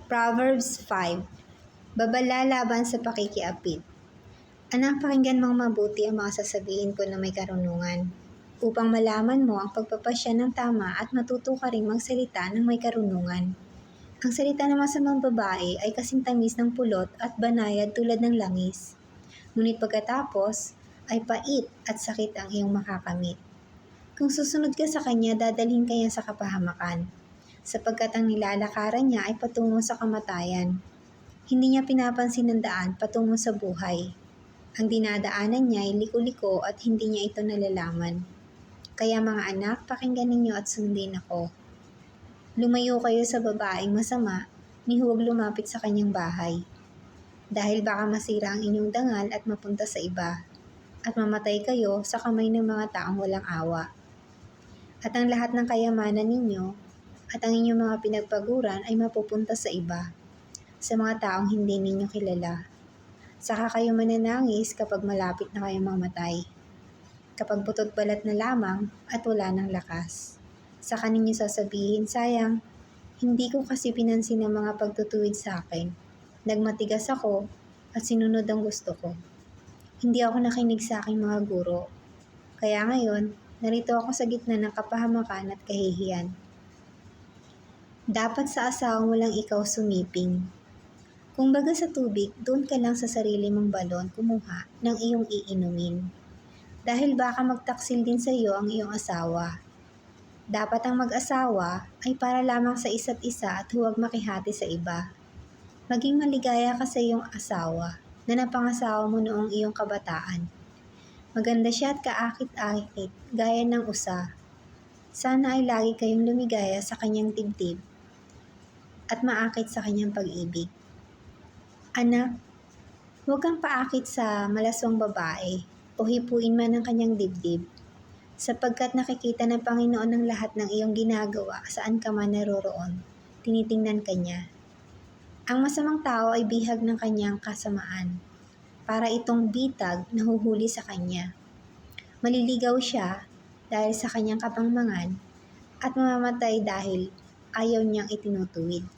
Proverbs 5. Babala laban sa pakikiapid. Anak, pakinggan mong mabuti ang mga sasabihin ko na may karunungan, upang malaman mo ang pagpapasya ng tama at matuto ka ring magsalita ng may karunungan. Ang salita ng masamang babae ay kasing tamis ng pulot at banayad tulad ng langis. Ngunit pagkatapos ay pait at sakit ang iyong makakamit. Kung susunod ka sa kanya, dadalhin ka niya sa kapahamakan, sapagkat ang nilalakaran niya ay patungo sa kamatayan. Hindi niya pinapansin ang daan patungo sa buhay. Ang dinadaanan niya ay liko-liko at hindi niya ito nalalaman. Kaya mga anak, pakinggan ninyo at sundin ako. Lumayo kayo sa babaeng masama, ni huwag lumapit sa kanyang bahay. Dahil baka masira ang inyong dangal at mapunta sa iba, at mamatay kayo sa kamay ng mga taong walang awa. At ang lahat ng kayamanan ninyo at ang inyong mga pinagpaguran ay mapupunta sa iba, sa mga taong hindi ninyo kilala. Saka kayo mananangis kapag malapit na kayong mamatay, kapag butot balat na lamang at wala ng lakas. Saka ninyo sasabihin, sayang, hindi ko kasi pinansin ang mga pagtutuwid sa akin. Nagmatigas ako at sinunod ang gusto ko. Hindi ako nakinig sa aking mga guro. Kaya ngayon, narito ako sa gitna ng kapahamakan at kahihiyan. Dapat sa asawa mo lang ikaw sumiping. Kung baga sa tubig, doon ka lang sa sarili mong balon kumuha ng iyong iinumin. Dahil baka magtaksil din sa iyo ang iyong asawa. Dapat ang mag-asawa ay para lamang sa isa't isa at huwag makihati sa iba. Maging maligaya ka sa iyong asawa na napangasawa mo noong iyong kabataan. Maganda siya at kaakit-akit gaya ng usa. Sana ay lagi kayong lumigaya sa kanyang dibdib at maakit sa kanyang pag-ibig. Anak, huwag kang paakit sa malaswang babae o hipuin man ang kanyang dibdib, sapagkat nakikita ng Panginoon ang lahat ng iyong ginagawa saan ka man naroroon. Tinitingnan ka niya. Ang masamang tao ay bihag ng kanyang kasamaan, para itong bitag na huhuli sa kanya. Maliligaw siya dahil sa kanyang kapangmangan at mamamatay dahil ayaw niyang itinutuwid.